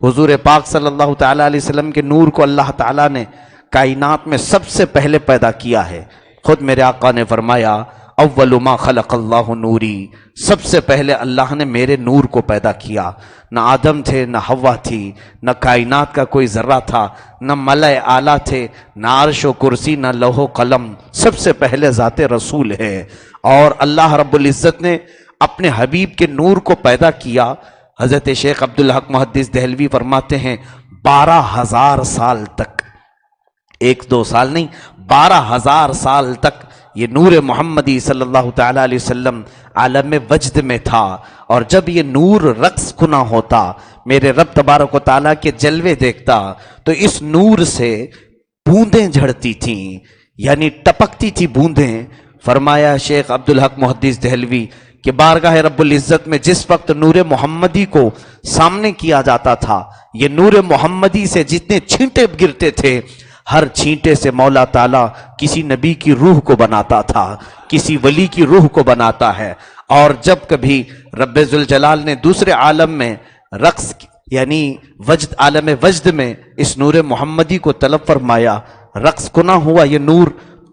حضور پاک صلی اللہ تعالیٰ علیہ وسلم کے نور کو اللہ تعالیٰ نے کائنات میں سب سے پہلے پیدا کیا ہے۔ خود میرے آقا نے فرمایا اول ما خلق اللہ نوری، سب سے پہلے اللہ نے میرے نور کو پیدا کیا۔ نہ آدم تھے، نہ حوا تھی، نہ کائنات کا کوئی ذرہ تھا، نہ ملائے اعلیٰ تھے، نہ عرش و کرسی، نہ لوح و قلم، سب سے پہلے ذات رسول ہے۔ اور اللہ رب العزت نے اپنے حبیب کے نور کو پیدا کیا۔ حضرت شیخ عبدالحق محدث دہلوی فرماتے ہیں 12,000 سال تک، 1-2 سال نہیں، 12,000 سال تک یہ نور محمدی صلی اللہ تعالیٰ علیہ وسلم عالم وجد میں تھا۔ اور جب یہ نور رقص کنا ہوتا، میرے رب تبارک و تعالیٰ کے جلوے دیکھتا، تو اس نور سے بوندیں جھڑتی تھیں، یعنی ٹپکتی تھی بوندیں۔ فرمایا شیخ عبدالحق محدث دہلوی کہ بارگاہ رب العزت میں جس وقت نور محمدی کو سامنے کیا جاتا تھا، یہ نور محمدی سے جتنے چھینٹے گرتے تھے، ہر چھینٹے سے مولا تعالیٰ کسی نبی کی روح کو بناتا تھا، کسی ولی کی روح کو بناتا ہے۔ اور جب کبھی رب ذوالجلال نے دوسرے عالم میں رقص یعنی وجد، عالم وجد میں اس نور محمدی کو طلب فرمایا، رقص کنا ہوا یہ نور،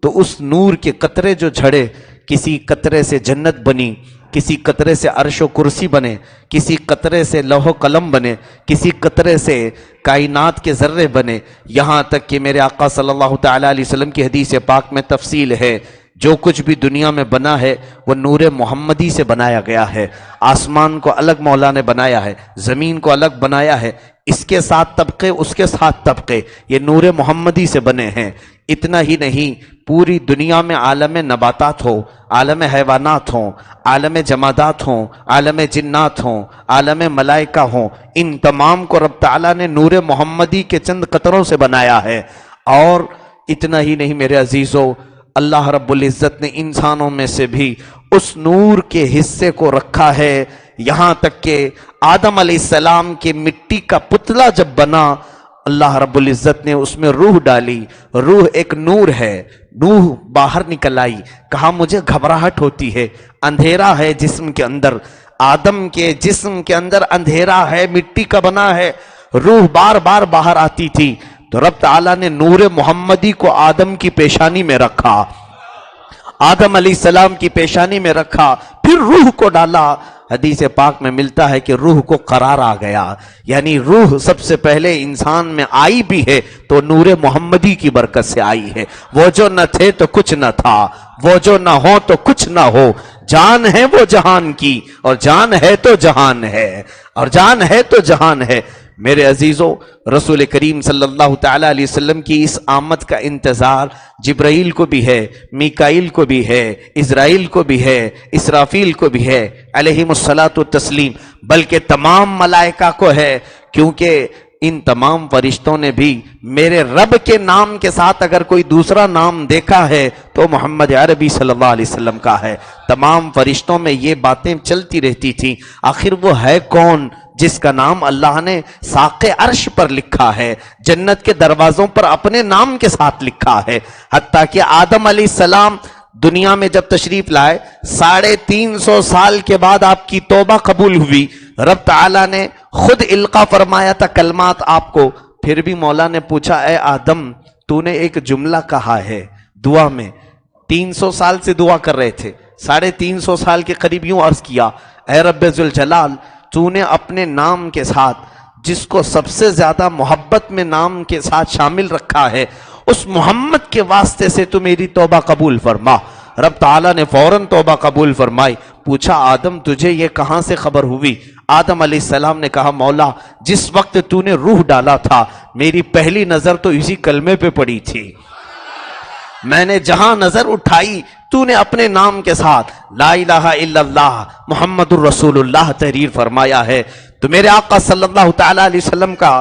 تو اس نور کے قطرے جو جھڑے، کسی قطرے سے جنت بنی، کسی قطرے سے عرش و کرسی بنے، کسی قطرے سے لوح و قلم بنے، کسی قطرے سے کائنات کے ذرے بنے، یہاں تک کہ میرے آقا صلی اللہ تعالیٰ علیہ وسلم کی حدیث پاک میں تفصیل ہے، جو کچھ بھی دنیا میں بنا ہے وہ نور محمدی سے بنایا گیا ہے۔ آسمان کو الگ مولا نے بنایا ہے، زمین کو الگ بنایا ہے، اس کے 7 طبقے، اس کے 7 طبقے، یہ نور محمدی سے بنے ہیں۔ اتنا ہی نہیں، پوری دنیا میں عالم نباتات ہو، عالم حیوانات ہوں، عالم جمادات ہوں، عالم جنات ہوں، عالم ملائکہ ہوں، ان تمام کو رب تعالیٰ نے نور محمدی کے چند قطروں سے بنایا ہے۔ اور اتنا ہی نہیں میرے عزیزو، اللہ رب العزت نے انسانوں میں سے بھی اس نور کے حصے کو رکھا ہے، یہاں تک کہ آدم علیہ السلام کے مٹی کا پتلا جب بنا، اللہ رب العزت نے اس میں روح ڈالی۔ روح ایک نور ہے، روح باہر نکل آئی، کہا مجھے گھبراہٹ ہوتی ہے، اندھیرا ہے جسم کے اندر، آدم کے جسم کے اندر اندھیرا ہے، مٹی کا بنا ہے، روح بار بار باہر آتی تھی، تو رب تعالیٰ نے نور محمدی کو آدم کی پیشانی میں رکھا، آدم علیہ السلام کی پیشانی میں رکھا، پھر روح کو ڈالا۔ حدیث پاک میں ملتا ہے کہ روح کو قرار آ گیا، یعنی روح سب سے پہلے انسان میں آئی بھی ہے تو نور محمدی کی برکت سے آئی ہے۔ وہ جو نہ تھے تو کچھ نہ تھا، وہ جو نہ ہو تو کچھ نہ ہو، جان ہے وہ جہان کی، اور جان ہے تو جہان ہے، اور جان ہے تو جہان ہے۔ میرے عزیزو، رسول کریم صلی اللہ تعالیٰ علیہ وسلم کی اس آمد کا انتظار جبرائیل کو بھی ہے، میکائیل کو بھی ہے، اسرائیل کو بھی ہے، اسرافیل کو بھی ہے علیہم الصلاۃ والتسلیم، بلکہ تمام ملائکہ کو ہے، کیونکہ ان تمام فرشتوں نے بھی میرے رب کے نام کے ساتھ اگر کوئی دوسرا نام دیکھا ہے تو محمد عربی صلی اللہ علیہ وسلم کا ہے۔ تمام فرشتوں میں یہ باتیں چلتی رہتی تھیں، آخر وہ ہے کون جس کا نام اللہ نے ساق عرش پر لکھا ہے، جنت کے دروازوں پر اپنے نام کے ساتھ لکھا ہے۔ حتیٰ کہ آدم علیہ السلام دنیا میں جب تشریف لائے، 350 سال کے بعد آپ کی توبہ قبول ہوئی، رب تعالیٰ نے خود القا فرمایا تھا کلمات آپ کو، پھر بھی مولا نے پوچھا اے آدم تو نے ایک جملہ کہا ہے دعا میں، 300 سال سے دعا کر رہے تھے، 350 سال کے قریب یوں عرض کیا اے رب ذوالجلال، تو نے اپنے نام کے ساتھ جس کو سب سے زیادہ محبت میں نام کے ساتھ شامل رکھا ہے، اس محمد کے واسطے سے تو میری توبہ قبول فرما۔ رب تعالیٰ نے فوراً توبہ قبول فرمائی۔ پوچھا آدم تجھے یہ کہاں سے خبر ہوئی؟ آدم علیہ السلام نے کہا مولا جس وقت تو نے روح ڈالا تھا میری پہلی نظر تو اسی کلمے پہ پڑی تھی، میں نے جہاں نظر اٹھائی تو نے اپنے نام کے ساتھ لا الہ الا اللہ محمد الرسول اللہ تحریر فرمایا ہے۔ تو میرے آقا صلی اللہ تعالیٰ علیہ وسلم کا